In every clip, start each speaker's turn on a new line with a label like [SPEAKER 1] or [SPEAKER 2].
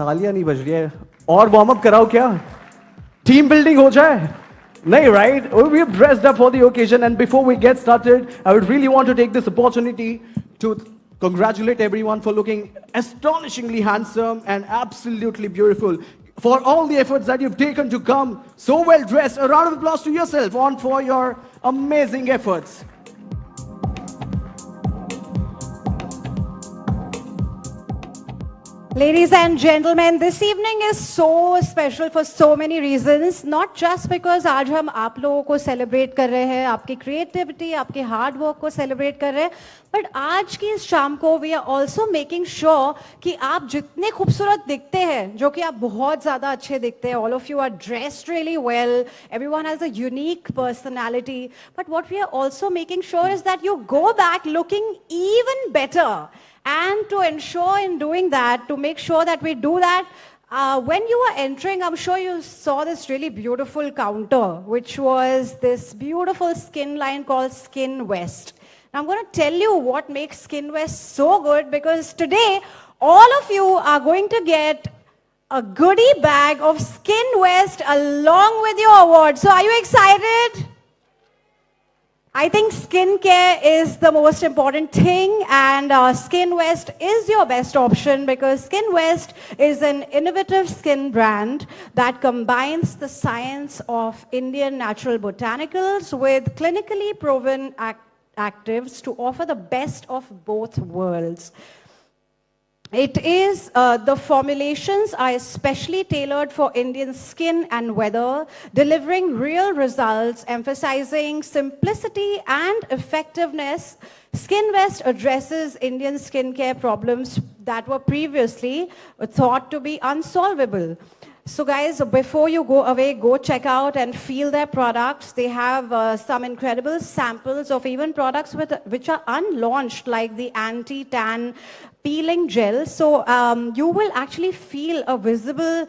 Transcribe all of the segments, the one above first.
[SPEAKER 1] तालियां नहीं बज रही है और वार्म अप कराओ क्या टीम बिल्डिंग हो जाए नहीं right we have dressed up for the occasion and before we get started I would really want to take this opportunity to congratulate everyone for looking astonishingly handsome and absolutely beautiful for all the efforts that you've taken to come so well dressed. A round of applause to yourself on for your amazing efforts.
[SPEAKER 2] Ladies and gentlemen, this evening is so special for so many reasons. Not just because आज हम आप लोगों को celebrate कर रहे हैं, आपकी creativity, आपके hard work को celebrate कर रहे हैं, but आज की इस शाम को we are also making sure कि आप जितने खूबसूरत दिखते हैं, जो कि आप बहुत ज़्यादा अच्छे दिखते हैं, all of you are dressed really well, everyone has a unique personality, but what we are also making sure is that you go back looking even better. And to ensure in doing that, to make sure that we do that, when you were entering, I'm sure you saw this really beautiful counter, which was this beautiful skin line called Skin West. Now I'm going to tell you what makes Skin West so good, because today, all of you are going to get a goodie bag of Skin West along with your award. So are you excited? I think skincare is the most important thing, and Skin West is your best option because Skin West is an innovative skin brand that combines the science of Indian natural botanicals with clinically proven actives to offer the best of both worlds. It is, the formulations are especially tailored for Indian skin and weather, delivering real results, emphasizing simplicity and effectiveness. Skin West addresses Indian skincare problems that were previously thought to be unsolvable. So guys, before you go away, go check out and feel their products. They have some incredible samples of even products which are unlaunched, like the anti-tan peeling gel. So you will actually feel a visible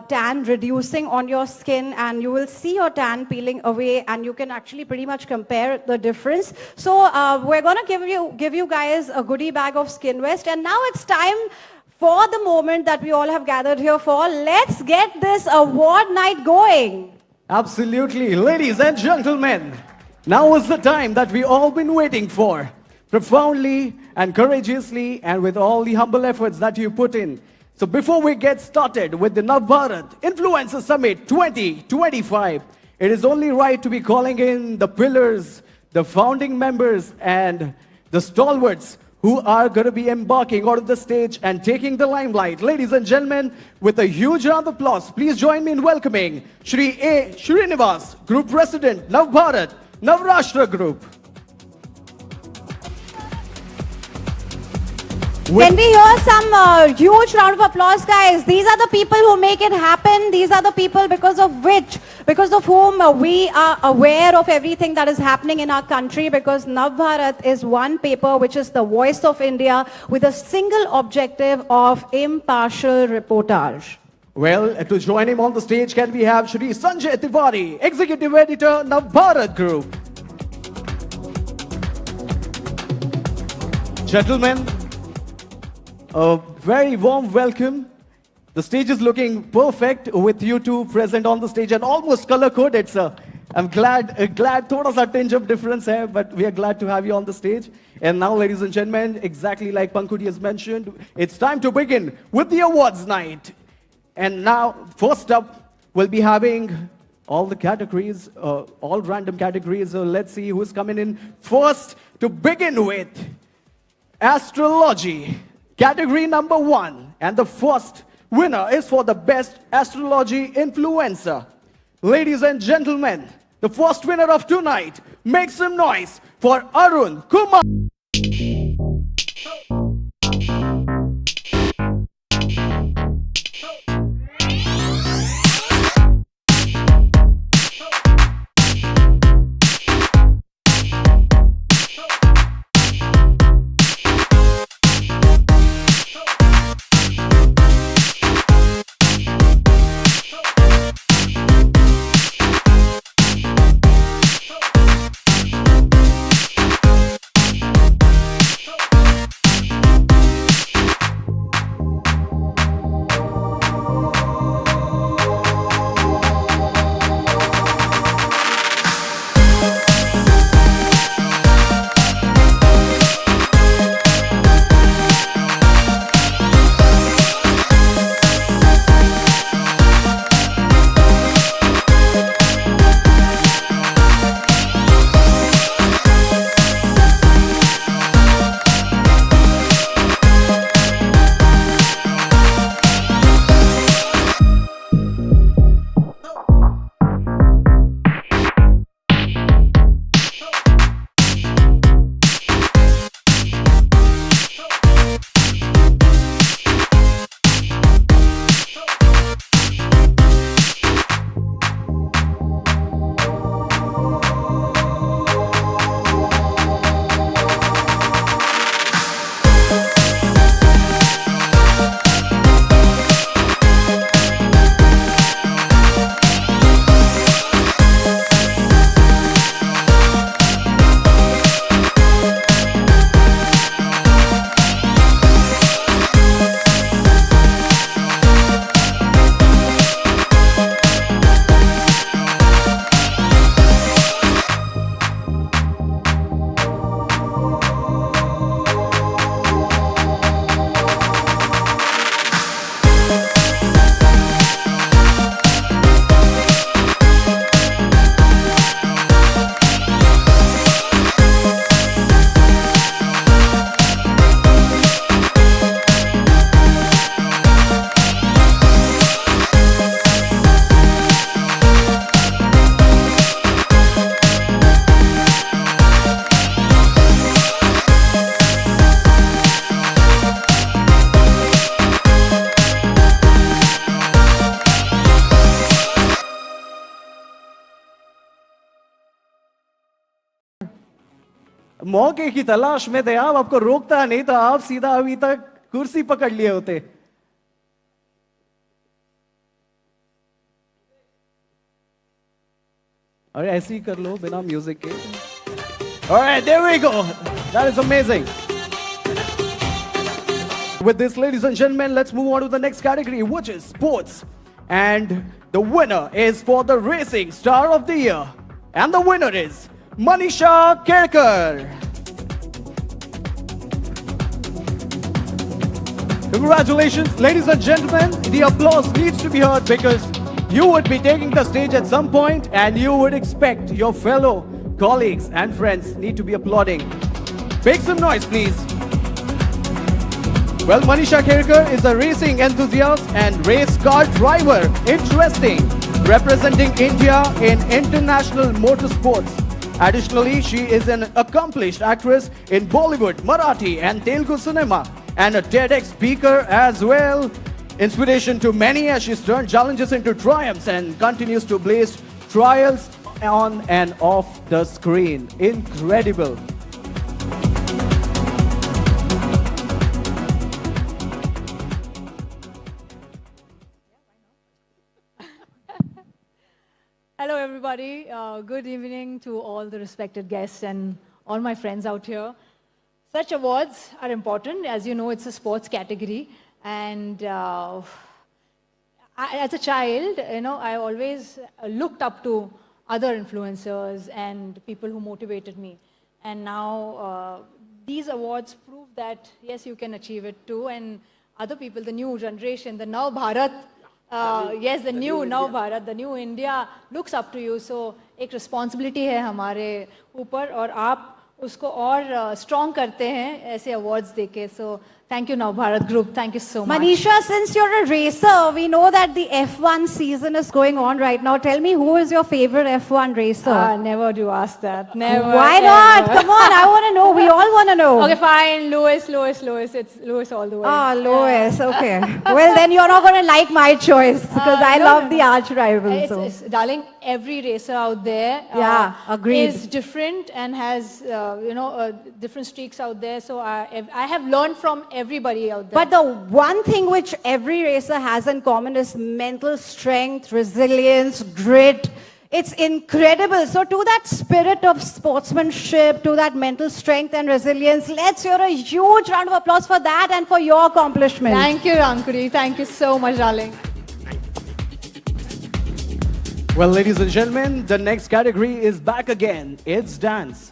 [SPEAKER 2] tan reducing on your skin, and you will see your tan peeling away, and you can actually pretty much compare the difference. So we're going to give you guys a goodie bag of Skin West, and now it's time for the moment that we all have gathered here for. Let's get this award night going.
[SPEAKER 1] Absolutely. Ladies and gentlemen, now is the time that we all been waiting for. Profoundly and courageously and with all the humble efforts that you put in. So before we get started with the Navbharat Influencer Summit 2025, it is only right to be calling in the pillars, the founding members and the stalwarts who are going to be embarking onto the stage and taking the limelight. Ladies and gentlemen, with a huge round of applause, please join me in welcoming Shri A. Srinivas, Group President, Navbharat, Navrashtra Group.
[SPEAKER 2] Can we hear some huge round of applause, guys? These are the people who make it happen. These are the people because of whom we are aware of everything that is happening in our country, because Navbharat is one paper which is the voice of India with a single objective of impartial reportage.
[SPEAKER 1] Well, to join him on the stage, can we have Shri Sanjay Tiwari, Executive Editor, Navbharat Group. Gentlemen, a very warm welcome. The stage is looking perfect with you two present on the stage and almost color-coded, sir. I'm glad thoda sa tinge of difference hai, but we are glad to have you on the stage. And now, ladies and gentlemen, exactly like Pankudi has mentioned, it's time to begin with the awards night. And now, first up, we'll be having all the categories, all random categories. So let's see who's coming in first. To begin with, astrology. Category number 1, and the first winner is for the best astrology influencer. Ladies and gentlemen, the first winner of tonight, make some noise for Arun Kumar. मौके की तलाश में थे आप, आपको रोकता नहीं तो आप सीधा अभी तक कुर्सी पकड़ लिए होते। अरे ऐसे ही कर लो बिना म्यूजिक के। Alright, there we go. That is amazing. With this, ladies and gentlemen, let's move on to the next category, which is sports. And the winner is for the Racing Star of the Year. And the winner is Manisha Kerkar. Congratulations, ladies and gentlemen. The applause needs to be heard because you would be taking the stage at some point and you would expect your fellow colleagues and friends need to be applauding. Make some noise, please. Well, Manisha Kerkar is a racing enthusiast and race car driver. Interesting. Representing India in international motorsports. Additionally, she is an accomplished actress in Bollywood, Marathi and Telugu cinema and a TEDx speaker as well. Inspiration to many as she's turned challenges into triumphs and continues to blaze trials on and off the screen. Incredible.
[SPEAKER 3] Hello, everybody. Good evening to all the respected guests and all my friends out here. Such awards are important. As you know, it's a sports category. And as a child, I always looked up to other influencers and people who motivated me. And now these awards prove that, yes, you can achieve it too. And other people, the new generation, the Now Bharat, yes, the new Now Bharat, the new India looks up to you. So एक responsibility है हमारे ऊपर और आप उसको और strong करते हैं ऐसे awards देके. So thank you Now Bharat Group. Thank you so much.
[SPEAKER 2] Manisha, since you're a racer, we know that the F1 season is going on right now. Tell me, who is your favorite F1 racer?
[SPEAKER 3] Never do ask that. Never.
[SPEAKER 2] Why not? Come on, I want to know. We all want to know.
[SPEAKER 3] Okay, fine. Lewis. It's Lewis all the way.
[SPEAKER 2] Ah, Lewis. Okay. Well, then you're not going to like my choice because I
[SPEAKER 3] no,
[SPEAKER 2] love
[SPEAKER 3] no.
[SPEAKER 2] the arch rival. So.
[SPEAKER 3] Darling, every racer out there
[SPEAKER 2] Yeah, agreed.
[SPEAKER 3] is different and has, different streaks out there. So I have learned from everybody out there.
[SPEAKER 2] But the one thing which every racer has in common is mental strength, resilience, grit. It's incredible. So to that spirit of sportsmanship, to that mental strength and resilience, let's hear a huge round of applause for that and for your accomplishment.
[SPEAKER 3] Thank you, Rankuri. Thank you so much, darling.
[SPEAKER 1] Well, ladies and gentlemen, the next category is back again. It's dance.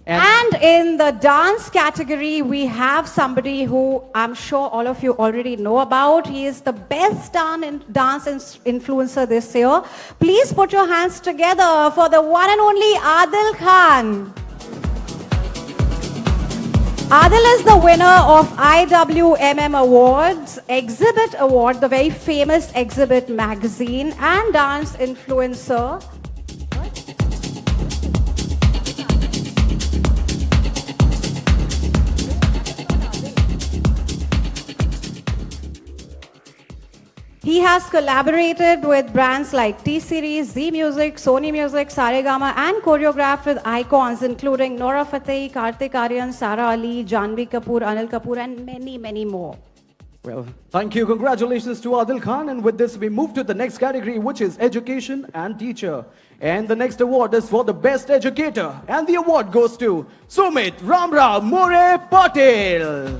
[SPEAKER 2] And in the dance category, we have somebody who I'm sure all of you already know about. He is the best dance influencer this year. Please put your hands together for the one and only Adil Khan. Adil is the winner of IWMM Awards, Exhibit Award, the very famous Exhibit magazine, and dance influencer. He has collaborated with brands like T-Series, Z Music, Sony Music, Saregama, and choreographed with icons including Nora Fateh, Kartik Aaryan, Sara Ali, Janhvi Kapoor, Anil Kapoor, and many, many more.
[SPEAKER 1] Well, thank you. Congratulations to Adil Khan. And with this, we move to the next category, which is education and teacher. And the next award is for the best educator. And the award goes to Sumit Ramrao More Patel.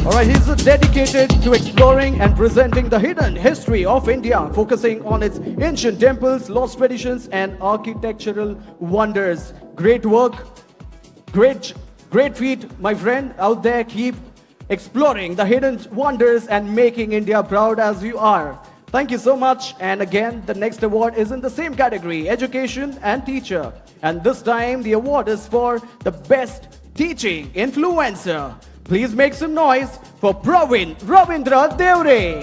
[SPEAKER 1] Alright, he's dedicated to exploring and presenting the hidden history of India, focusing on its ancient temples, lost traditions, and architectural wonders. Great work, great feat, my friend out there. Keep exploring the hidden wonders and making India proud as you are. Thank you so much. And again, the next award is in the same category, education and teacher. And this time, the award is for the best teaching influencer. Please make some noise for Praveen Ravindra Devre.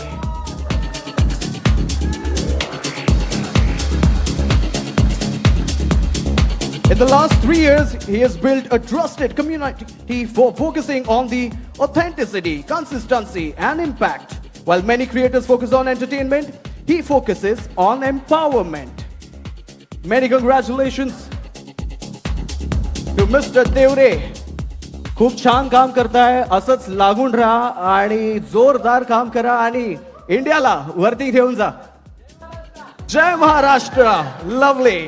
[SPEAKER 1] In the last 3 years, he has built a trusted community for focusing on the authenticity, consistency, and impact. While many creators focus on entertainment, he focuses on empowerment. Many congratulations to Mr. Devre. खूप छान काम करताय, असंच लागून राहा आणि जोरदार काम करा आणि इंडियाला वरती घेऊन जा. जय Maharashtra. Lovely.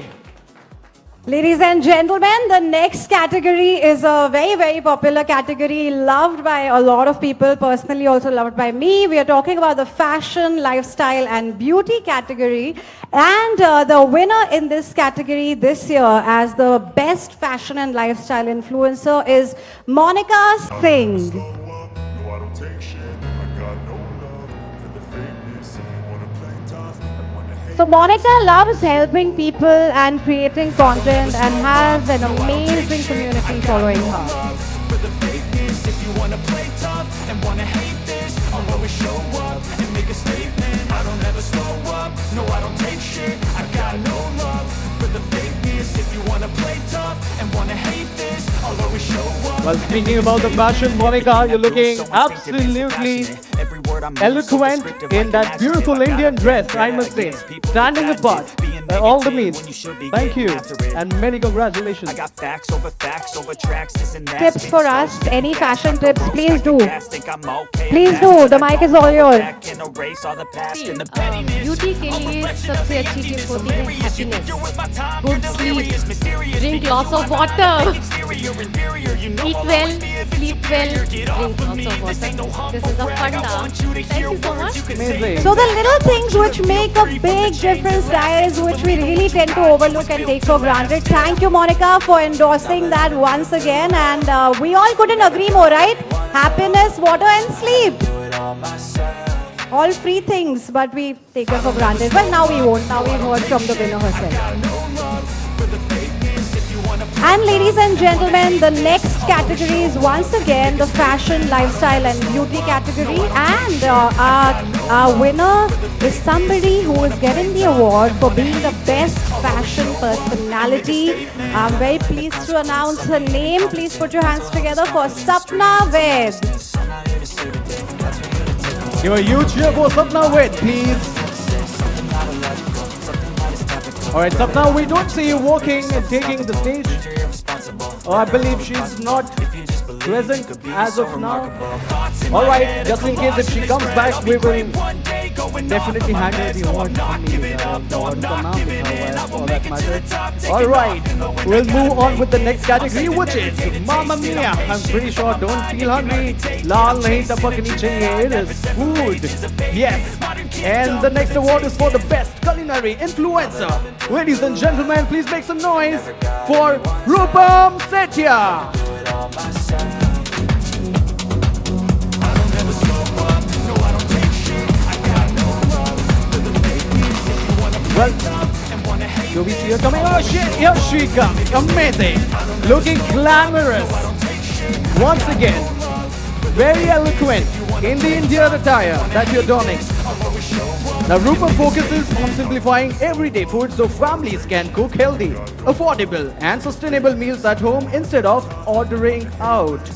[SPEAKER 2] Ladies and gentlemen, the next category is a very, very popular category, loved by a lot of people, personally also loved by me. We are talking about the fashion, lifestyle and beauty category. And the winner in this category this year as the best fashion and lifestyle influencer is Monica Singh.
[SPEAKER 4] No, I don't take shit. I got no love for the fakeness. If you wanna play tough and wanna hate.
[SPEAKER 2] So Monica loves helping people and creating content and has an amazing community following her.
[SPEAKER 5] For the fakeness, if you wanna play tough and wanna hate this, I'll always show up and make a statement. I don't ever slow up, no I don't take shit. I got no love for the fakeness. If you wanna play tough and wanna hate this, I'll always show up.
[SPEAKER 1] Well, speaking about the fashion, Monica, you're looking absolutely eloquent in that beautiful Indian dress, I must say. Standing apart by all the means. Thank you and many congratulations.
[SPEAKER 5] I got facts over tracks, this and that.
[SPEAKER 2] Tips for us, any fashion tips, please do.
[SPEAKER 5] Think I'm okay.
[SPEAKER 2] Please do, the mic is all yours.
[SPEAKER 5] Back and erase all the past and the pettiness.
[SPEAKER 6] Beauty के लिए सबसे अच्छी tip होती है happiness, good sleep, drink lots of water, eat well, sleep well, drink lots of water. This is a funda. Thank you so much.
[SPEAKER 1] Amazing.
[SPEAKER 2] So the little things which make a big difference, guys, which we really tend to overlook and take for granted. Thank you, Monica, for endorsing that once again. And we all couldn't agree more, right? Happiness, water, and sleep. All free things, but we take them for granted. Well, now we won't. Now we've heard from the winner herself. And ladies and gentlemen, the next category is once again the fashion, lifestyle and beauty category. And our winner is somebody who is getting the award for being the best fashion personality. I'm very pleased to announce her name. Please put your hands together for Sapna Ved.
[SPEAKER 1] Give a huge cheer for Sapna Ved, please. Alright, Sapna, we don't see you walking and taking the stage. Oh, I believe she's not present as of now. Alright, just in case if she comes back, we will definitely hand her the award for me. For that matter. Alright, we'll move on with the next category, which is Mamma Mia. I'm pretty sure don't feel hungry. Lal nahi tapakni chahiye. It is food. Yes. And the next award is for the best culinary influencer. Ladies and gentlemen, please make some noise for Rupam Setia. Well, do we see her coming? Oh shit, here she comes. Amazing. Looking glamorous. Once again, very eloquent in the Indian attire that you're donning. Now, Rupam focuses on simplifying everyday food so families can cook healthy, affordable and sustainable meals at home instead of ordering out.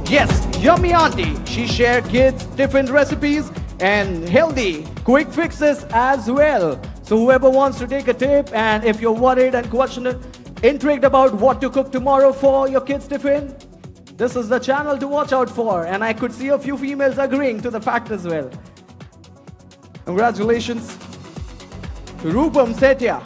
[SPEAKER 1] Yes, Yummy Auntie. She shares kids' different recipes and healthy, quick fixes as well. So whoever wants to take a tip, and if you're worried and intrigued about what to cook tomorrow for your kids' tiffin, this is the channel to watch out for. And I could see a few females agreeing to the fact as well. Congratulations to Rupam Setia.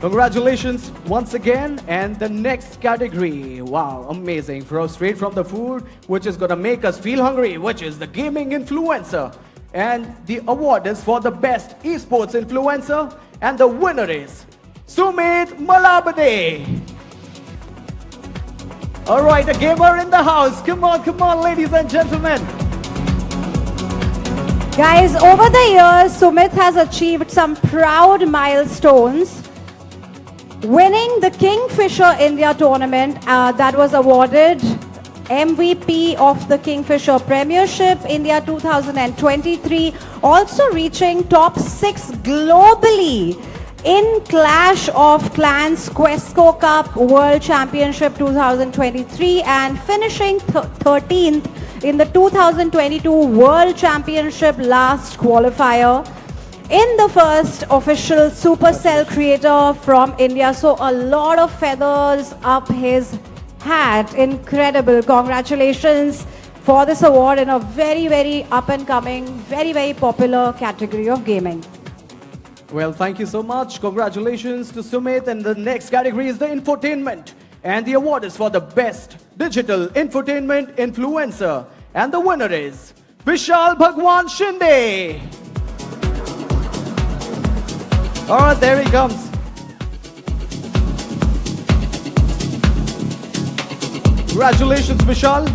[SPEAKER 1] Congratulations once again. And the next category, wow, amazing. Straight from the food, which is gonna make us feel hungry, which is the gaming influencer. And the award is for the best esports influencer. And the winner is Sumit Malabade. All right, a gamer in the house. Come on, ladies and gentlemen.
[SPEAKER 2] Guys, over the years, Sumit has achieved some proud milestones, winning the Kingfisher India tournament that was awarded MVP of the Kingfisher Premiership India 2023, also reaching top 6 globally in Clash of Clans Questco Cup World Championship 2023 and finishing 13th in the 2022 World Championship last qualifier. In the first official Supercell creator from India. So a lot of feathers up his hat. Incredible. Congratulations for this award in a very, very up and coming, very, very popular category of gaming.
[SPEAKER 1] Well, thank you so much. Congratulations to Sumit. And the next category is the infotainment. And the award is for the best digital infotainment influencer. And the winner is Vishal Bhagwan Shinde. All right, there he comes. Congratulations, Vishal.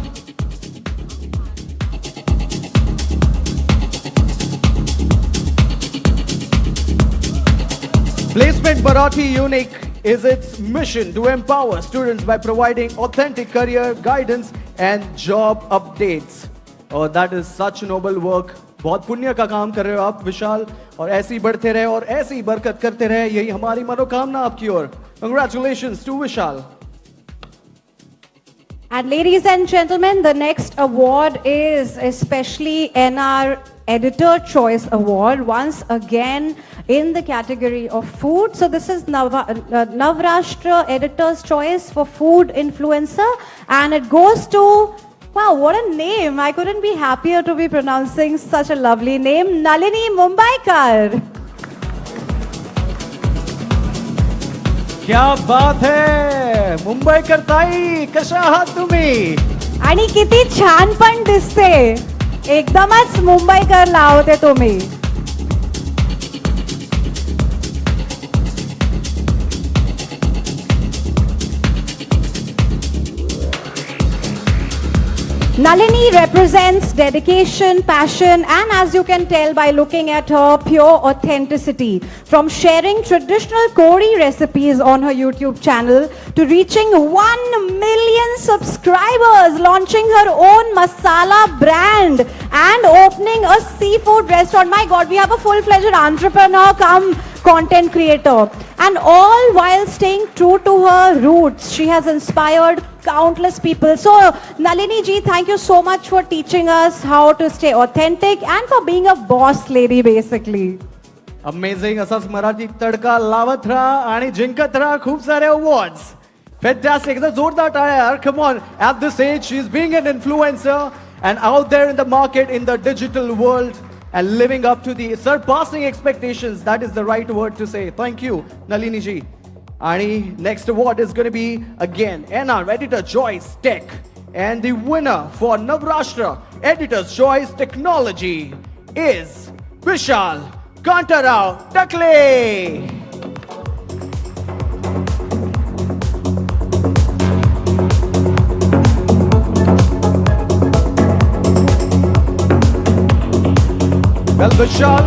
[SPEAKER 1] Placement Marathi Unique is its mission to empower students by providing authentic career guidance and job updates. Oh, that is such noble work. बहुत पुण्य का काम कर रहे हो आप विशाल और ऐसे ही बढ़ते रहे और ऐसे ही बरकत करते रहे यही हमारी मनोकामना आपकी ओर. Congratulations to Vishal.
[SPEAKER 2] And ladies and gentlemen, the next award is especially NR Editor Choice Award, once again in the category of food. So this is Navrashtra Editor's Choice for Food Influencer, and it goes to, wow, what a name. I couldn't be happier to be pronouncing such a lovely name, Nalini Mumbaikar.
[SPEAKER 1] क्या बात है मुंबईकर ताई कशा आहात तुम्ही
[SPEAKER 2] आणि किती छान पण दिसते एकदमच मुंबईकर लावते तुम्ही Nalini represents dedication, passion, and as you can tell by looking at her, pure authenticity. From sharing traditional Kori recipes on her YouTube channel to reaching 1 million subscribers, launching her own masala brand, and opening a seafood restaurant. My God, we have a full-fledged entrepreneur come content creator. And all while staying true to her roots. She has inspired countless people. So, Nalini ji, thank you so much for teaching us how to stay authentic and for being a boss lady, basically.
[SPEAKER 1] Amazing असाच मराठी तडका लावत राहा आणि जिंकत राहा खूप सारे awards fantastic एकदम जोरदार टाळ्या यार come on at this age she is being an influencer and out there in the market in the digital world and living up to the surpassing expectations. That is the right word to say. Thank you, Nalini ji. And next award is going to be again NR Editor Choice Tech, and the winner for Navrashtra Editor's Choice Technology is Vishal Kantarao Takle. Well, Vishal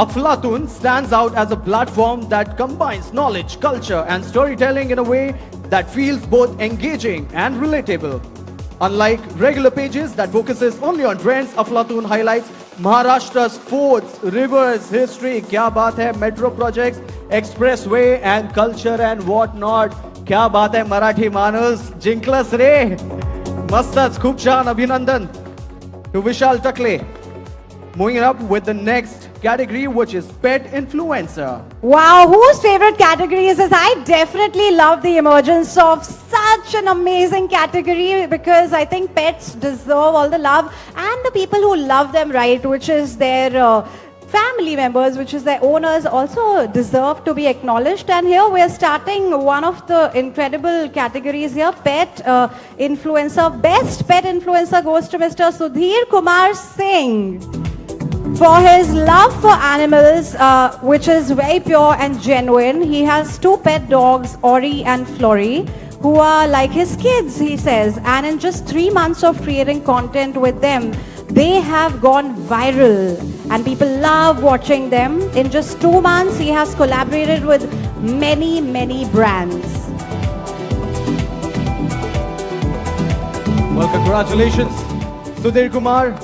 [SPEAKER 1] Aflatun stands out as a platform that combines knowledge, culture, and storytelling in a way that feels both engaging and relatable. Unlike regular pages that focuses only on trends, Aflatun highlights Maharashtra's forts, rivers, history, kya baat hai, metro projects, expressway, and culture and whatnot. Kya baat hai, Marathi Manus, jinklas re. Mastach, khub chan, Abhinandan to Vishal Takle. Moving up with the next category, which is Pet Influencer.
[SPEAKER 2] Wow, whose favorite category is this? I definitely love the emergence of such an amazing category because I think pets deserve all the love and the people who love them, right, which is their family members, which is their owners, also deserve to be acknowledged. And here we are starting one of the incredible categories here, Pet Influencer. Best Pet Influencer goes to Mr. Sudhir Kumar Singh for his love for animals, which is very pure and genuine. He has 2 pet dogs, Ori and Flory, who are like his kids, he says. And in just 3 months of creating content with them, they have gone viral and people love watching them. In just 2 months, he has collaborated with many, many brands.
[SPEAKER 1] Well, congratulations, Sudhir Kumar.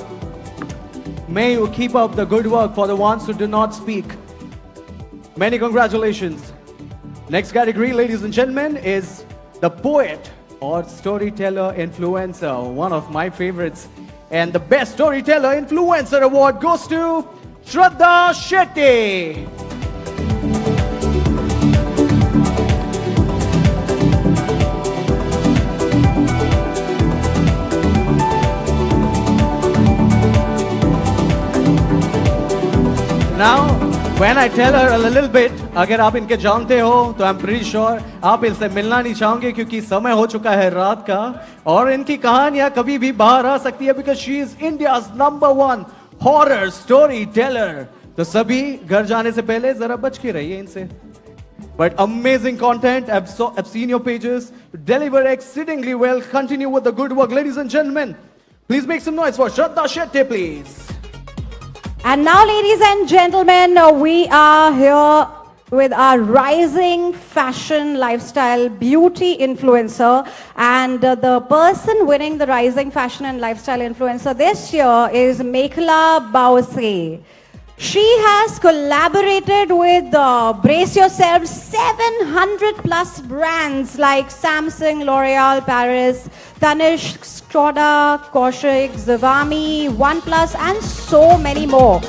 [SPEAKER 1] May you keep up the good work for the ones who do not speak. Many congratulations. Next category, ladies and gentlemen, is the poet or storyteller influencer, one of my favorites. And the best storyteller influencer award goes to Shraddha Shetty. Now, when I tell her a little bit, अगर आप इनके जानते हो तो I'm pretty sure आप इनसे मिलना नहीं चाहोगे क्योंकि समय हो चुका है रात का और इनकी कहानियां कभी भी बाहर आ सकती है because she is India's #1 horror storyteller. तो सभी घर जाने से पहले जरा बच के रहिए इनसे. But amazing content. I've seen your pages. You deliver exceedingly well. Continue with the good work, ladies and gentlemen. Please make some noise for Shraddha Shetty, please.
[SPEAKER 2] And now, ladies and gentlemen, we are here with our rising fashion, lifestyle, beauty influencer. And the person winning the rising fashion and lifestyle influencer this year is Mekhla Bause. She has collaborated with, brace yourselves, 700 plus brands like Samsung, L'Oreal Paris, Tanishq, Skoda, Kaushik, Zivame, OnePlus, and so many more.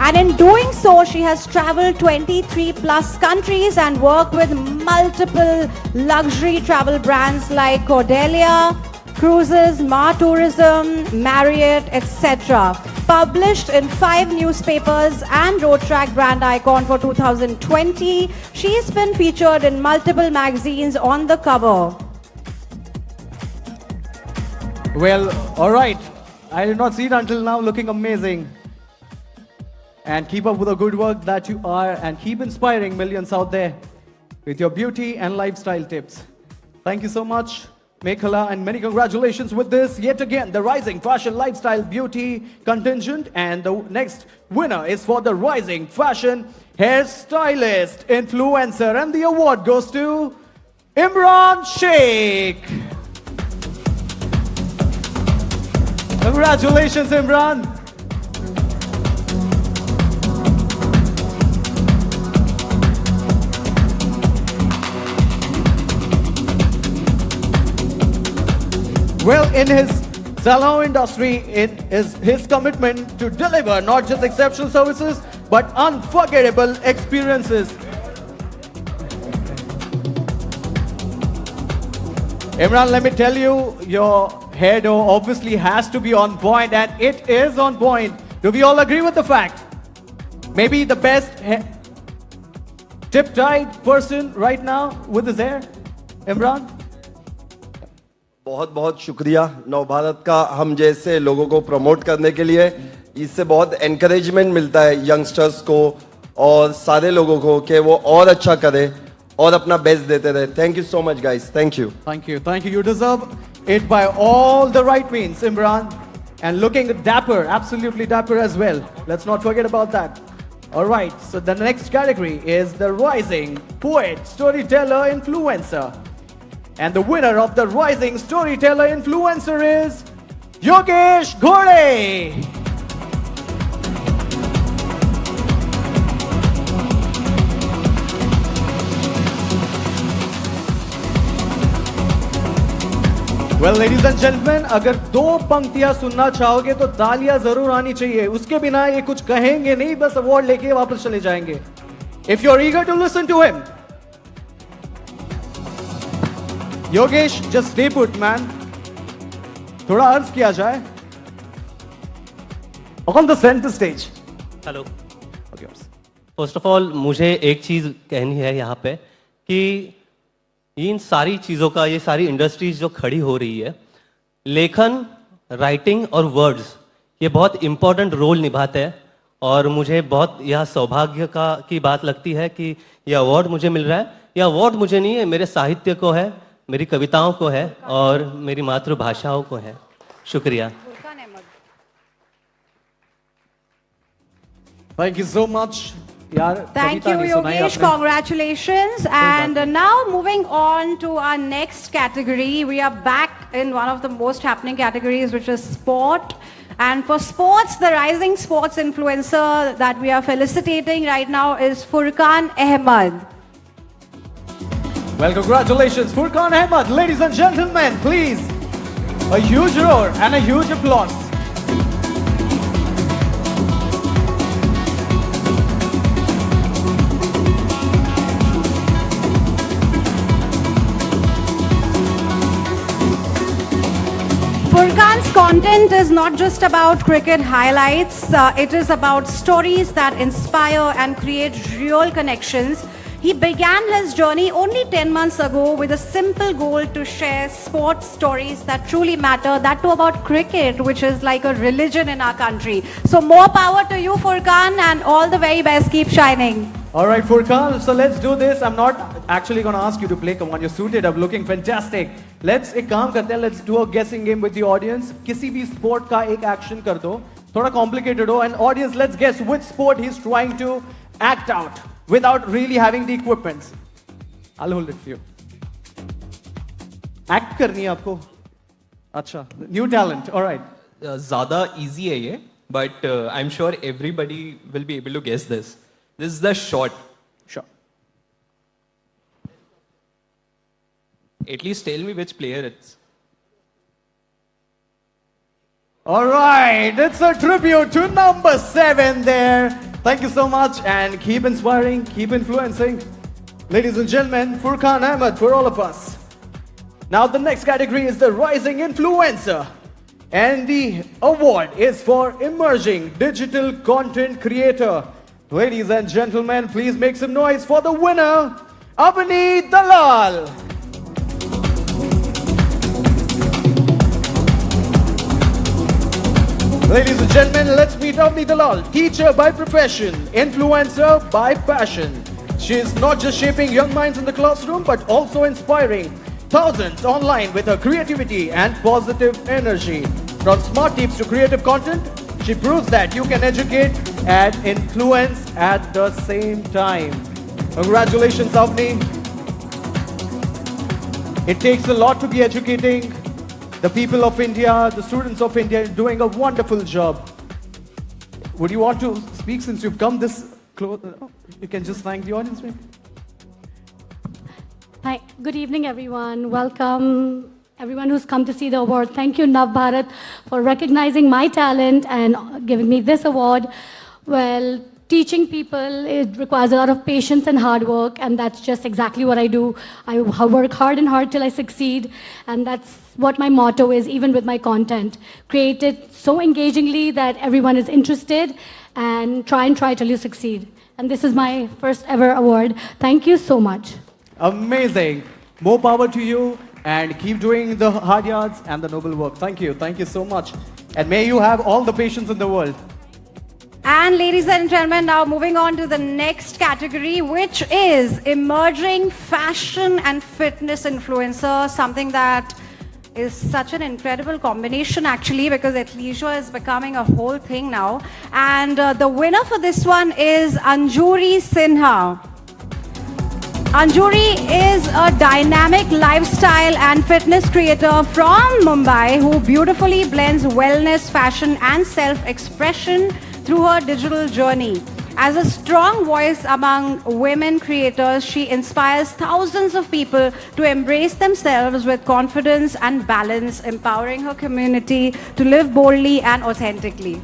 [SPEAKER 2] And in doing so, she has traveled 23 plus countries and worked with multiple luxury travel brands like Cordelia Cruises, Ma Tourism, Marriott, etc. Published in 5 newspapers and Road Track brand icon for 2020. She's been featured in multiple magazines on the cover.
[SPEAKER 1] Well, all right. I did not see it until now, looking amazing. And keep up with the good work that you are and keep inspiring millions out there with your beauty and lifestyle tips. Thank you so much, Mekhla, and many congratulations with this. Yet again, the Rising Fashion Lifestyle Beauty contingent. And the next winner is for the Rising Fashion Hairstylist Influencer. And the award goes to Imran Sheikh. Congratulations, Imran. Well, in his salon industry, it is his commitment to deliver not just exceptional services, but unforgettable experiences. Imran, let me tell you, your hairdo obviously has to be on point, and it is on point. Do we all agree with the fact? Maybe the best tip-tied person right now with his hair? Imran?
[SPEAKER 7] बहुत बहुत शुक्रिया नवभारत का हम जैसे लोगों को promote करने के लिए. इससे बहुत एनकरेजमेंट मिलता है यंगस्टर्स को और सारे लोगों को कि वो और अच्छा करें और अपना बेस्ट देते रहे. Thank you so much guys. Thank you.
[SPEAKER 1] Thank you. Thank you. You deserve it by all the right means, Imran. And looking dapper, absolutely dapper as well. Let's not forget about that. All right. So the next category is the Rising Poet Storyteller Influencer. And the winner of the Rising Storyteller Influencer is Yogesh Ghore. Well, ladies and gentlemen, अगर 2 पंक्तियां सुनना चाहोगे तो तालियां जरूर आनी चाहिए. उसके बिना ये कुछ कहेंगे नहीं, बस अवार्ड लेके वापस चले जाएंगे. If you're eager to listen to him, Yogesh, just stay put, man. थोड़ा अर्ज किया जाए. On the center stage.
[SPEAKER 8] Hello.
[SPEAKER 1] Okay.
[SPEAKER 8] First of all मुझे एक चीज़ कहनी है यहाँ पे कि इन सारी चीज़ों का, ये सारी इंडस्ट्रीज जो खड़ी हो रही है, लेखन, राइटिंग और वर्ड्स, ये बहुत इम्पोर्टेंट रोल निभाते हैं. और मुझे बहुत यह सौभाग्य की बात लगती है कि यह अवार्ड मुझे मिल रहा है. यह अवार्ड मुझे नहीं है, मेरे साहित्य को है, मेरी कविताओं को है और मेरी मातृभाषाओं को है. शुक्रिया.
[SPEAKER 1] Thank you so much. यार
[SPEAKER 2] Thank
[SPEAKER 1] कविता
[SPEAKER 2] you,
[SPEAKER 1] नहीं सुनाई
[SPEAKER 2] Yogesh.
[SPEAKER 1] आपने।
[SPEAKER 2] Congratulations. And now moving on to our next category, we are back in one of the most happening categories, which is sport. And for sports, the rising sports influencer that we are felicitating right now is Furqan Ahmed.
[SPEAKER 1] Well, congratulations, Furqan Ahmed. Ladies and gentlemen, please, a huge roar and a huge applause.
[SPEAKER 2] Furqan's content is not just about cricket highlights, it is about stories that inspire and create real connections. He began his journey only 10 months ago with a simple goal to share sports stories that truly matter, that too about cricket, which is like a religion in our country. So more power to you, Furqan, and all the very best. Keep shining.
[SPEAKER 1] All right, Furqan, so let's do this. I'm not actually going to ask you to play. Come on, you're suited up, looking fantastic. Let's एक काम करते हैं. Let's do a guessing game with the audience. किसी भी sport का एक action कर दो. थोड़ा complicated हो. And audience, let's guess which sport he's trying to act out without really having the equipments. I'll hold it for you. Act करनी है आपको. अच्छा, new talent. All right.
[SPEAKER 9] ज़्यादा easy है ये, but I'm sure everybody will be able to guess this. This is the shot.
[SPEAKER 1] Sure.
[SPEAKER 9] At least tell me which player it's.
[SPEAKER 1] All right, it's a tribute to number 7 there. Thank you so much and keep inspiring, keep influencing. Ladies and gentlemen, Furqan Ahmed for all of us. Now the next category is the Rising Influencer. And the award is for Emerging Digital Content Creator. Ladies and gentlemen, please make some noise for the winner, Avani Dalal. Ladies and gentlemen, let's meet Avni Dalal, teacher by profession, influencer by passion. She is not just shaping young minds in the classroom, but also inspiring thousands online with her creativity and positive energy. From smart tips to creative content, she proves that you can educate and influence at the same time. Congratulations, Avni. It takes a lot to be educating the people of India, the students of India, doing a wonderful job. Would you want to speak since you've come this close? You can just thank the audience, maybe.
[SPEAKER 10] Hi, good evening, everyone. Welcome, everyone who's come to see the award. Thank you, Nav Bharat, for recognizing my talent and giving me this award. Well, teaching people, it requires a lot of patience and hard work, and that's just exactly what I do. I work hard and hard till I succeed, and that's what my motto is, even with my content. Create it so engagingly that everyone is interested, and try till you succeed. And this is my first ever award. Thank you so much.
[SPEAKER 1] Amazing. More power to you and keep doing the hard yards and the noble work. Thank you. Thank you so much. And may you have all the patience in the world.
[SPEAKER 2] And ladies and gentlemen, now moving on to the next category, which is emerging fashion and fitness influencer, something that is such an incredible combination actually, because athleisure is becoming a whole thing now. And the winner for this one is Anjuri Sinha. Anjuri is a dynamic lifestyle and fitness creator from Mumbai who beautifully blends wellness, fashion and self-expression through her digital journey. As a strong voice among women creators, she inspires thousands of people to embrace themselves with confidence and balance, empowering her community to live boldly and authentically.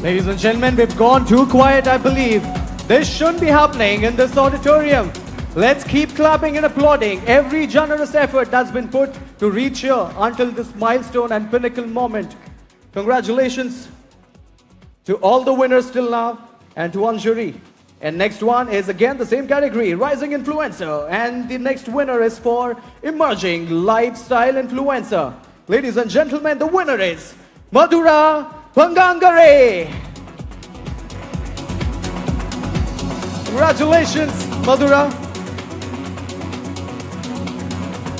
[SPEAKER 1] Ladies and gentlemen, we've gone too quiet, I believe. This shouldn't be happening in this auditorium. Let's keep clapping and applauding every generous effort that's been put to reach here until this milestone and pinnacle moment. Congratulations to all the winners till now and to Anjuri. And next one is again the same category, Rising Influencer. And the next winner is for Emerging Lifestyle Influencer. Ladies and gentlemen, the winner is Madhura Pangangare. Congratulations, Madhura.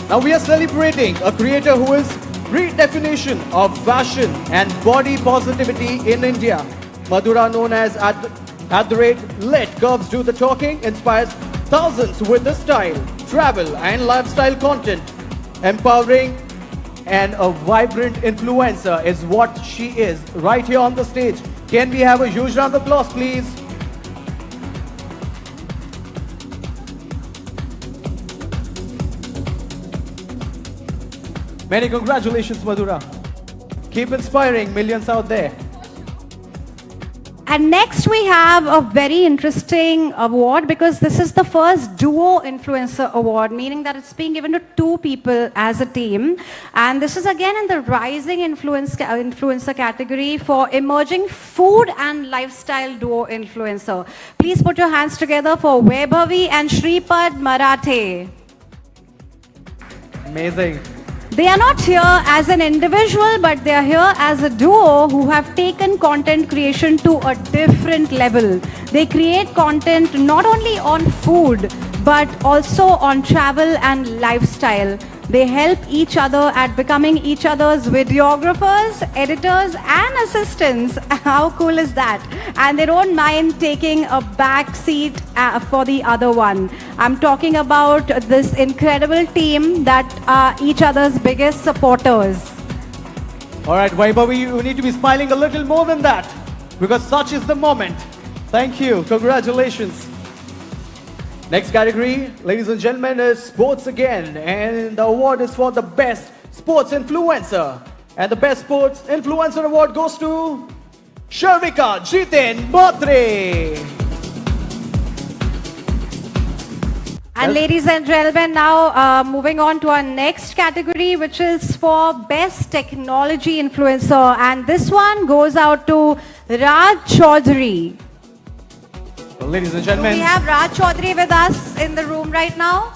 [SPEAKER 1] Now we are celebrating a creator who is redefinition of fashion and body positivity in India. Madhura, known as at the rate Let Curves Do the Talking, inspires thousands with the style, travel and lifestyle content. Empowering and a vibrant influencer is what she is right here on the stage. Can we have a huge round of applause, please? Many congratulations, Madhura. Keep inspiring millions out there.
[SPEAKER 2] And next we have a very interesting award because this is the first duo influencer award, meaning that it's being given to two people as a team. And this is again in the rising influencer category for emerging food and lifestyle duo influencer. Please put your hands together for Vaibhavi and Shripad Marathe.
[SPEAKER 1] Amazing.
[SPEAKER 2] They are not here as an individual, but they are here as a duo who have taken content creation to a different level. They create content not only on food, but also on travel and lifestyle. They help each other at becoming each other's videographers, editors, and assistants. How cool is that? And they don't mind taking a back seat for the other one. I'm talking about this incredible team that are each other's biggest supporters.
[SPEAKER 1] All right, Vaibhavi, you need to be smiling a little more than that because such is the moment. Thank you. Congratulations. Next category, ladies and gentlemen, is sports again. And the award is for the best sports influencer. And the best sports influencer award goes to Sharmika Jiten Batre.
[SPEAKER 2] And ladies and gentlemen, now moving on to our next category, which is for Best Technology Influencer. And this one goes out to Raj Chaudhary.
[SPEAKER 1] Well, ladies and
[SPEAKER 2] Do
[SPEAKER 1] gentlemen,
[SPEAKER 2] we have Raj Chaudhary with us in the room right now?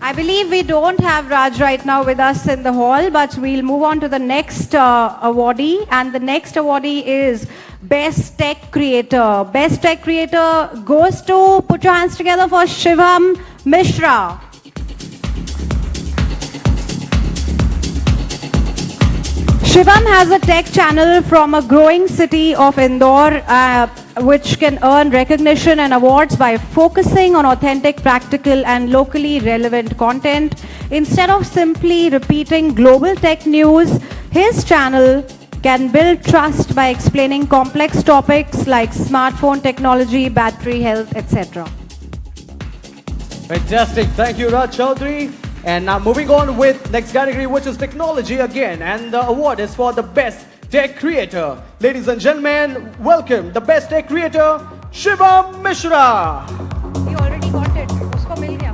[SPEAKER 2] I believe we don't have Raj right now with us in the hall, but we'll move on to the next awardee. And the next awardee is Best Tech Creator. Best Tech Creator goes to, put your hands together for Shivam Mishra. Shivam has a tech channel from a growing city of Indore, which can earn recognition and awards by focusing on authentic, practical, and locally relevant content. Instead of simply repeating global tech news, his channel can build trust by explaining complex topics like smartphone technology, battery health, etc.
[SPEAKER 1] fantastic. Thank you, Raj Chaudhary. And now moving on with next category, which is technology again. And the award is for the best tech creator. Ladies and gentlemen, welcome the best tech creator, Shivam Mishra.
[SPEAKER 2] He already got it. Usko mil gaya.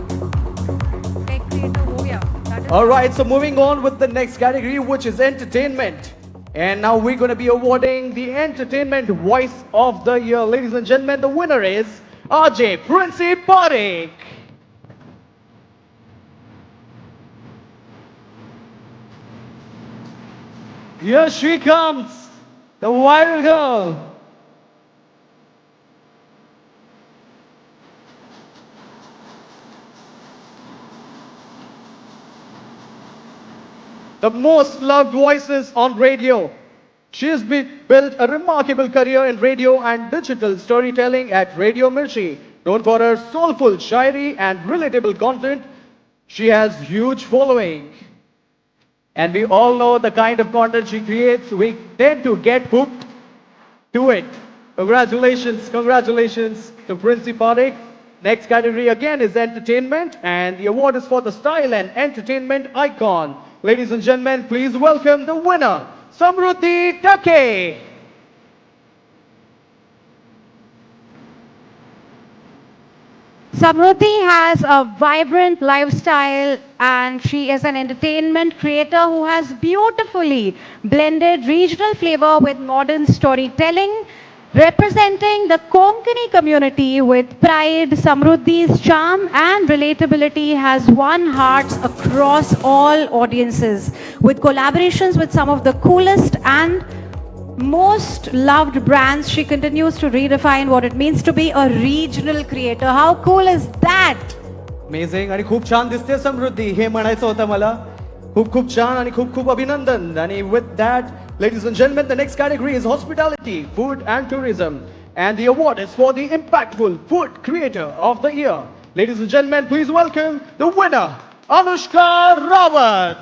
[SPEAKER 2] Tech creator ho gaya. That is
[SPEAKER 1] All right, so moving on with the next category, which is entertainment. And now we're going to be awarding the Entertainment Voice of the Year. Ladies and gentlemen, the winner is RJ Princey Parekh. Here she comes, the wild girl. The most loved voices on radio. She has built a remarkable career in radio and digital storytelling at Radio Mirchi. Known for her soulful shairi and relatable content, she has huge following. And we all know the kind of content she creates, we tend to get hooked to it. Congratulations to Princey Parekh. Next category again is entertainment, and the award is for the style and entertainment icon. Ladies and gentlemen, please welcome the winner, Samruddhi Take.
[SPEAKER 2] Samruddhi has a vibrant lifestyle and she is an entertainment creator who has beautifully blended regional flavor with modern storytelling. Representing the Konkani community with pride, Samruddhi's charm and relatability has won hearts across all audiences. With collaborations with some of the coolest and most loved brands, she continues to redefine what it means to be a regional creator. How cool is that?
[SPEAKER 1] Amazing आणि खूप छान दिसते समृद्धी हे म्हणायचं होतं मला. खूप छान आणि खूप अभिनंदन. आणि with that, ladies and gentlemen, the next category is hospitality, food and tourism. And the award is for the impactful food creator of the year. Ladies and gentlemen, please welcome the winner, Anushka Rawat.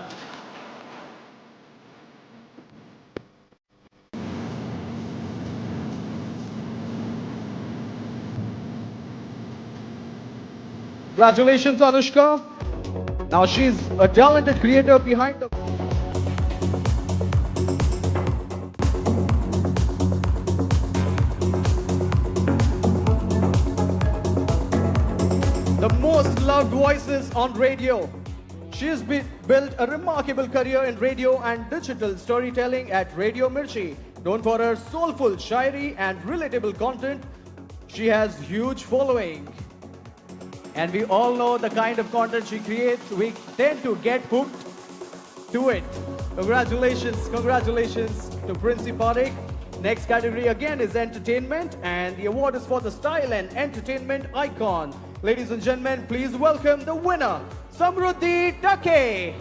[SPEAKER 1] Congratulations, Anushka. Now she's a talented creator behind the most loved voices on radio. She has built a remarkable career in radio and digital storytelling at Radio Mirchi. Known for her soulful shairi and relatable content, she has huge following. And we all know the kind of content she creates, we tend to get hooked to it. Congratulations to Prince Parekh. Next category again is entertainment, and the award is for the style and entertainment icon. Ladies and gentlemen, please welcome the winner, Samruddhi Take.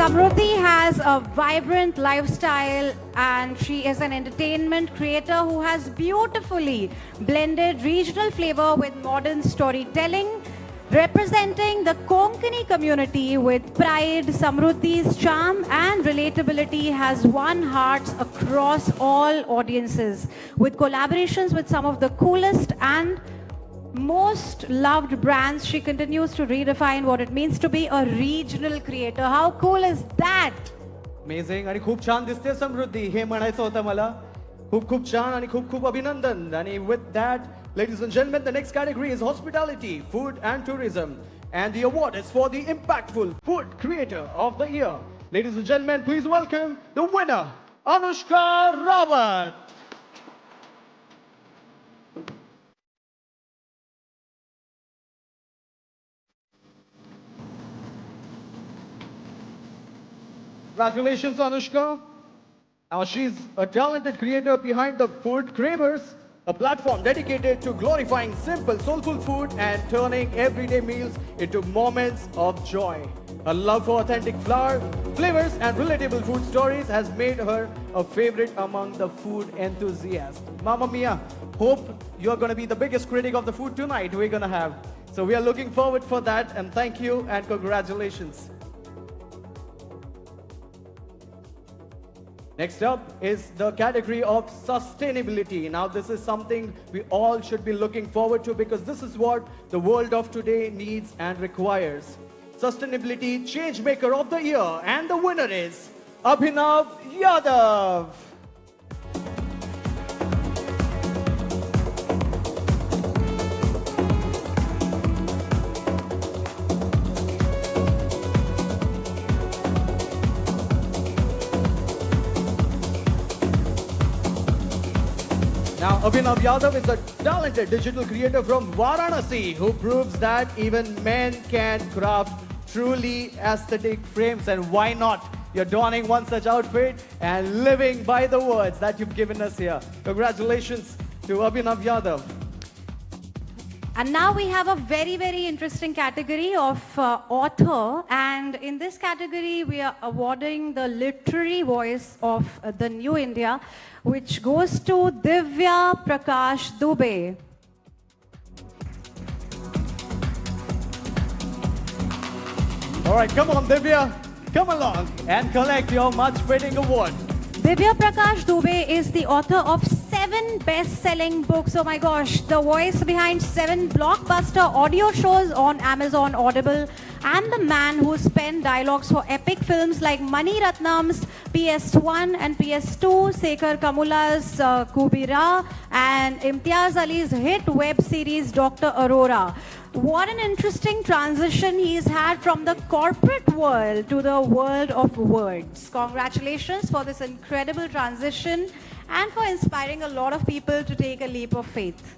[SPEAKER 2] Samruddhi has a vibrant lifestyle and she is an entertainment creator who has beautifully blended regional flavor with modern storytelling. Representing the Konkani community with pride, Samruddhi's charm and relatability has won hearts across all audiences. With collaborations with some of the coolest and most loved brands, she continues to redefine what it means to be a regional creator. How cool is that?
[SPEAKER 1] Amazing. आणि खूप छान दिसते समृद्धी, हे म्हणायचं होतं मला. खूप छान आणि खूप अभिनंदन. आणि with that, ladies and gentlemen, the next category is hospitality, food and tourism. And the award is for the impactful food creator of the year. Ladies and gentlemen, please welcome the winner, Anushka Rawat. Congratulations, Anushka. Now she's a talented creator behind the Food Cravers, a platform dedicated to glorifying simple, soulful food and turning everyday meals into moments of joy. Her love for authentic flavors and relatable food stories has made her a favorite among the food enthusiasts. Mamma Mia, hope you're going to be the biggest critic of the food tonight we're going to have. So we are looking forward for that, and thank you and congratulations. Next up is the category of sustainability. Now this is something we all should be looking forward to because this is what the world of today needs and requires. Sustainability Changemaker of the Year, and the winner is Abhinav Yadav. Now, Abhinav Yadav is a talented digital creator from Varanasi who proves that even men can craft truly aesthetic frames. And why not? You're donning one such outfit and living by the words that you've given us here. Congratulations to Abhinav Yadav.
[SPEAKER 2] And now we have a very, very interesting category of author. And in this category, we are awarding the literary voice of the new India, which goes to Divya Prakash Dubey.
[SPEAKER 1] All right, come on, Divya. Come along and collect your much-fitting award.
[SPEAKER 2] Divya Prakash Dubey is the author of 7 best-selling books. Oh my gosh, the voice behind 7 blockbuster audio shows on Amazon Audible, and the man who penned dialogues for epic films like Mani Ratnam's PS1 and PS2, Sekhar Kamula's Kubira, and Imtiaz Ali's hit web series Dr. Aurora. What an interesting transition he's had from the corporate world to the world of words. Congratulations for this incredible transition and for inspiring a lot of people to take a leap of faith.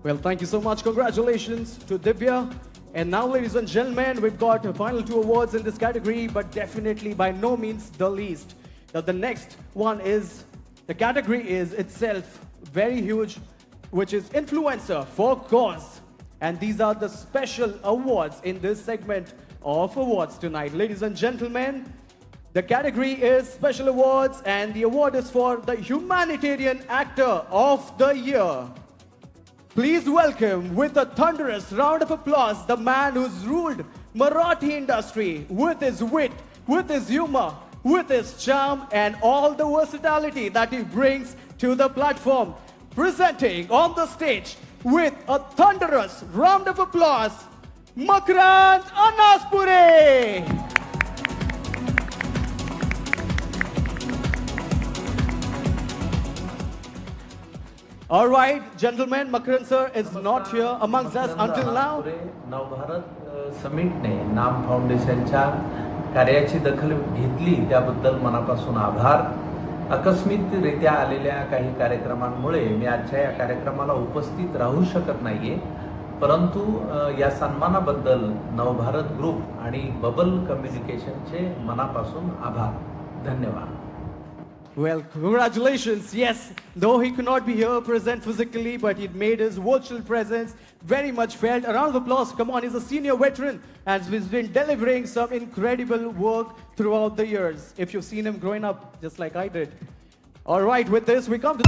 [SPEAKER 1] Well, thank you so much. Congratulations to Divya. And now, ladies and gentlemen, we've got the final 2 awards in this category, but definitely by no means the least. Now, the next one is, the category is itself very huge, which is Influencer for Cause. And these are the special awards in this segment of awards tonight. Ladies and gentlemen, the category is Special Awards, and the award is for the Humanitarian Actor of the Year. Please welcome with a thunderous round of applause the man who's ruled Marathi industry with his wit, with his humor, with his charm, and all the versatility that he brings to the platform. Presenting on the stage with a thunderous round of applause, Makrand Anaspure. All right, gentlemen, Makrand sir is not here amongst us until now.
[SPEAKER 11] Navbharat समिटने नाम फाउंडेशनच्या कार्याची दखल घेतली त्याबद्दल मनापासून आभार. आकस्मिकरित्या आलेल्या काही कार्यक्रमांमुळे मी आजच्या या कार्यक्रमाला उपस्थित राहू शकत नाहीये, परंतु या सन्मानाबद्दल नवभारत ग्रुप आणि बबल कम्युनिकेशनचे मनापासून आभार. धन्यवाद.
[SPEAKER 1] Well, congratulations. Yes, though he could not be here present physically, but he made his virtual presence very much felt. A round of applause. Come on, he's a senior veteran and he's been delivering some incredible work throughout the years. If you've seen him growing up, just like I did. All right, with this, we come to...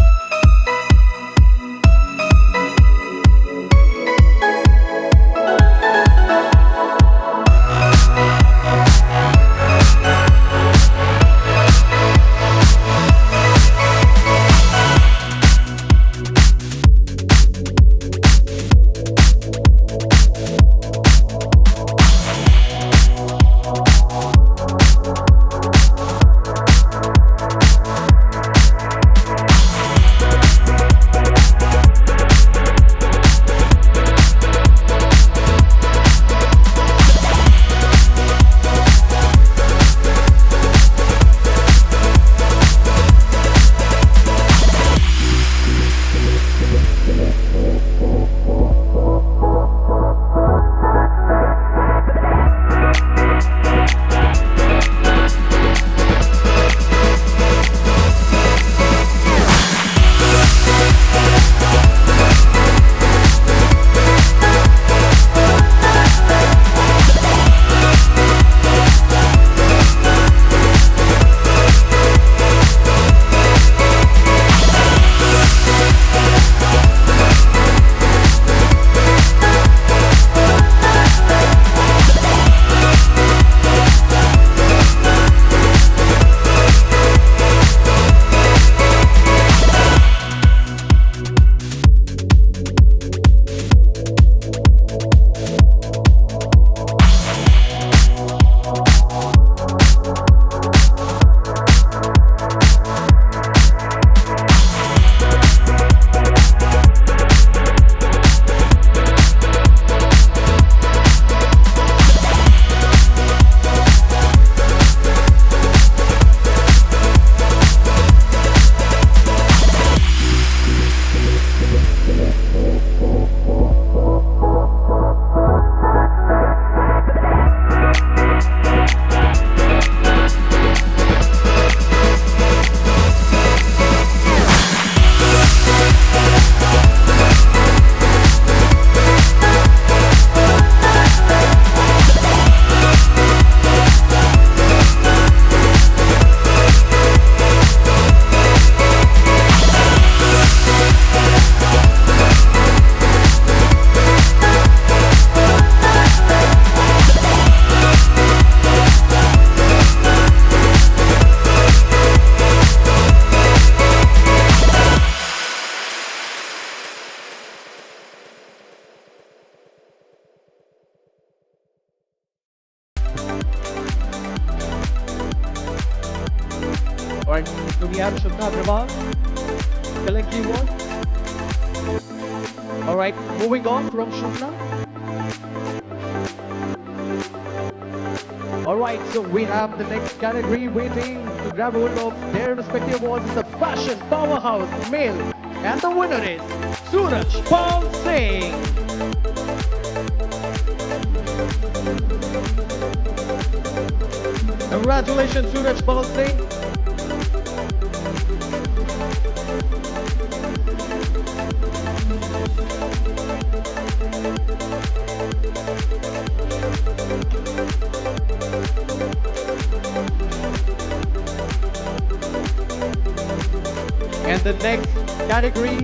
[SPEAKER 1] Alright, so we have Shubhna Agarwal collecting award. Alright, moving on from Shubhna. Alright, so we have the next category waiting to grab hold of their respective awards. It's a fashion powerhouse male, and the winner is Suraj Pal Singh. Congratulations, Suraj Pal Singh. And the next category.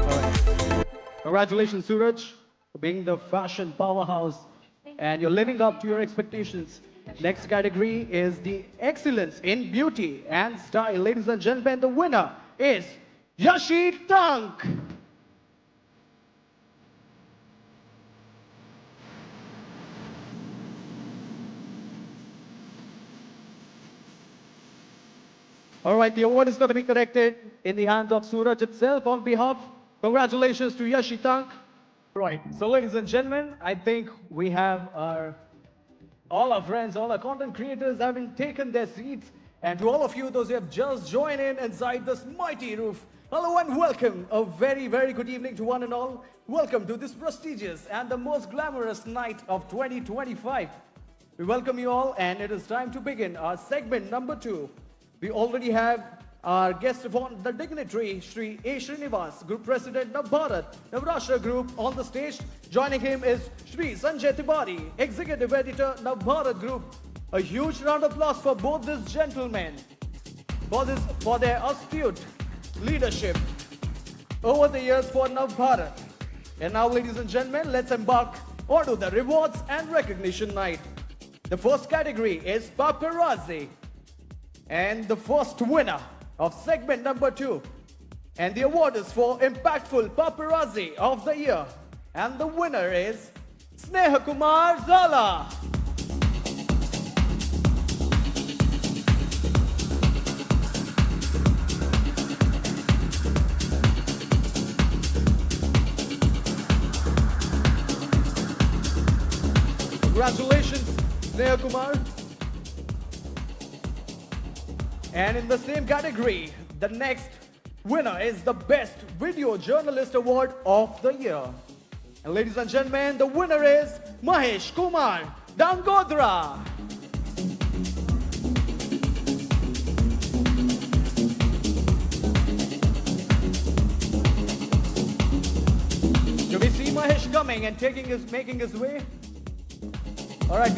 [SPEAKER 1] All right. Congratulations, Suraj, for being the fashion powerhouse. And you're living up to your expectations. Next category is the excellence in beauty and style. Ladies and gentlemen, the winner is Yashi Tank. All right, the award is going to be collected in the hands of Suraj itself on behalf. Congratulations to Yashi Tank. Right, so ladies and gentlemen, I think we have all our friends, all our content creators having taken their seats. And to all of you, those who have just joined in inside this mighty roof, hello and welcome. A very, very good evening to one and all. Welcome to this prestigious and the most glamorous night of 2025. We welcome you all, and it is time to begin our segment number 2. We already have our guest of honor, the dignitary Shri A. Srinivas, Group President Navbharat Navrashtra Group, on the stage. Joining him is Shri Sanjay Tiwari, Executive Editor, Navbharat Group. A huge round of applause for both these gentlemen for their astute leadership over the years for Navbharat. And now, ladies and gentlemen, let's embark onto the rewards and recognition night. The first category is paparazzi. And the first winner of segment number 2. And the award is for Impactful Paparazzi of the Year. And the winner is Sneha Kumar Zala. Congratulations, Sneha Kumar. And in the same category, the next winner is the Best Video Journalist Award of the Year. And ladies and gentlemen, the winner is Mahesh Kumar Dangodra. Do we see Mahesh coming and making his way? All right.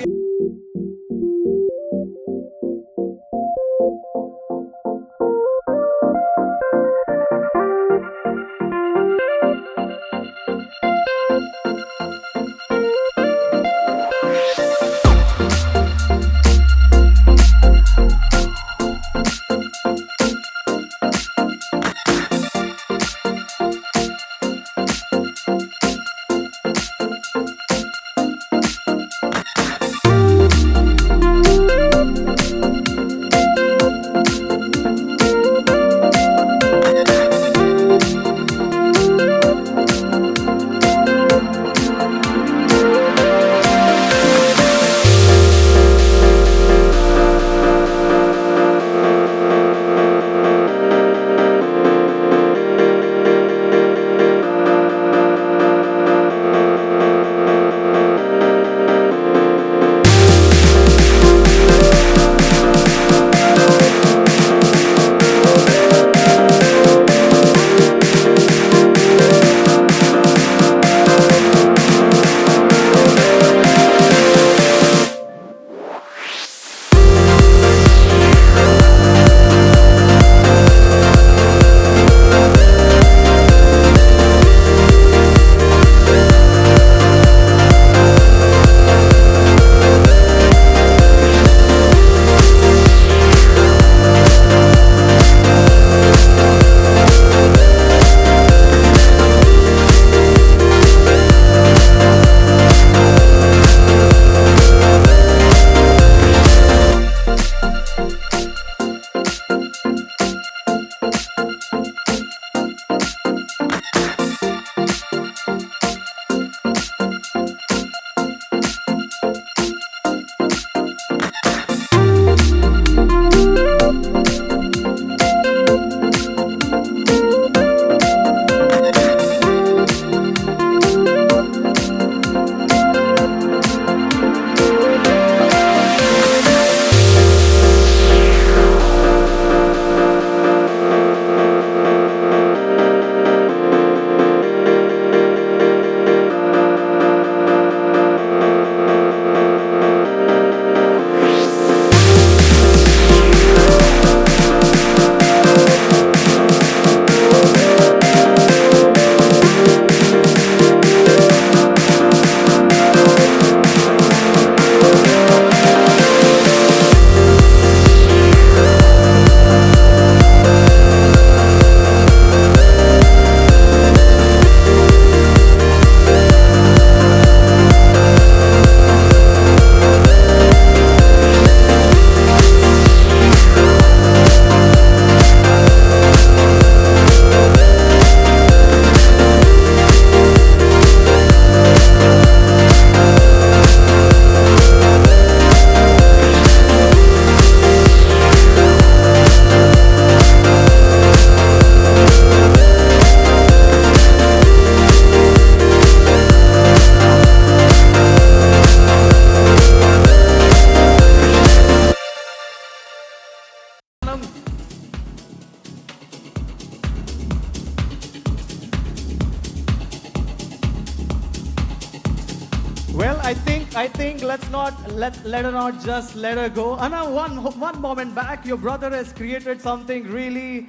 [SPEAKER 1] I think let her not just let her go. And now one moment back, your brother has created something really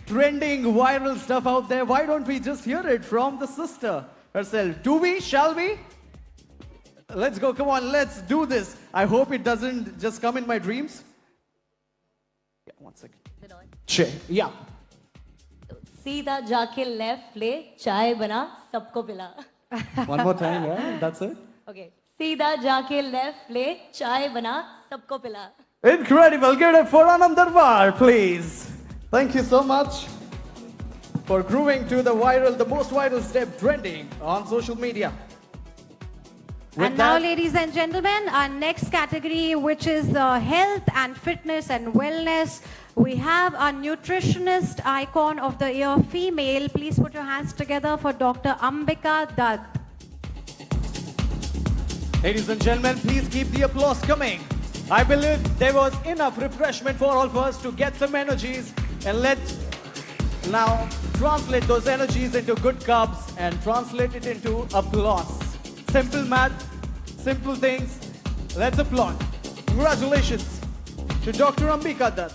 [SPEAKER 1] trending, viral stuff out there. Why don't we just hear it from the sister herself? Do we? Shall we? Let's go. Come on, let's do this. I hope it doesn't just come in my dreams. Yeah, 1 second. Yeah.
[SPEAKER 6] सीधा जाके left ले चाय बना सबको पिला.
[SPEAKER 1] One more time, yeah, that's it.
[SPEAKER 6] Okay. सीधा जाके left ले चाय बना सबको पिला.
[SPEAKER 1] Incredible. Give it for Anand Darbar, please. Thank you so much for grooving to the most viral step trending on social media.
[SPEAKER 2] And now, ladies and gentlemen, our next category, which is health and fitness and wellness, we have our nutritionist icon of the year, female. Please put your hands together for Dr. Ambika Dutt.
[SPEAKER 1] Ladies and gentlemen, please keep the applause coming. I believe there was enough refreshment for all of us to get some energies, and let's now translate those energies into good carbs and translate it into applause. Simple math, simple things. Let's applaud. Congratulations to Dr. Ambika Dutt.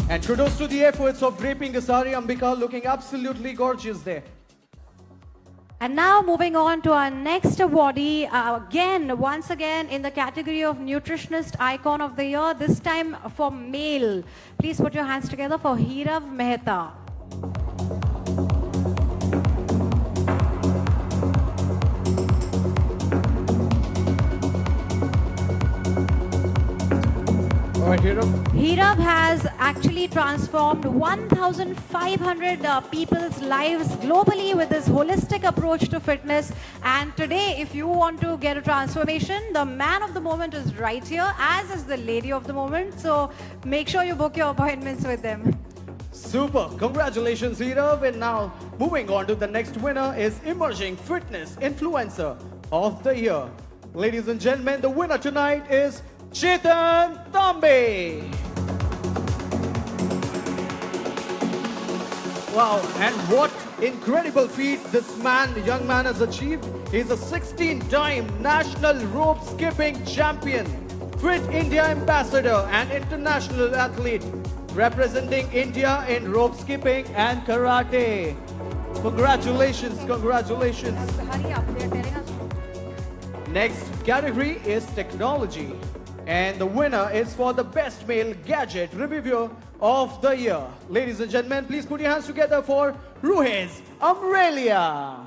[SPEAKER 1] And kudos to the efforts of draping a sari. Ambika looking absolutely gorgeous there.
[SPEAKER 2] And now moving on to our next awardee, once again in the category of nutritionist icon of the year, this time for male. Please put your hands together for Hirav Mehta.
[SPEAKER 1] All right, Hirav.
[SPEAKER 2] Hirav has actually transformed 1,500 people's lives globally with his holistic approach to fitness. And today, if you want to get a transformation, the man of the moment is right here, as is the lady of the moment. So make sure you book your appointments with them.
[SPEAKER 1] Super. Congratulations, Hirav. And now, moving on to the next winner is Emerging Fitness Influencer of the Year. Ladies and gentlemen, the winner tonight is Chetan Tambe. Wow, and what incredible feat this young man has achieved. He's a 16-time national rope skipping champion, Fit India ambassador and international athlete, representing India in rope skipping and karate. Congratulations, congratulations.
[SPEAKER 2] Hurry up, they're telling us.
[SPEAKER 1] Next category is technology. And the winner is for the best male gadget reviewer of the year. Ladies and gentlemen, please put your hands together for Ruhez Amrelia.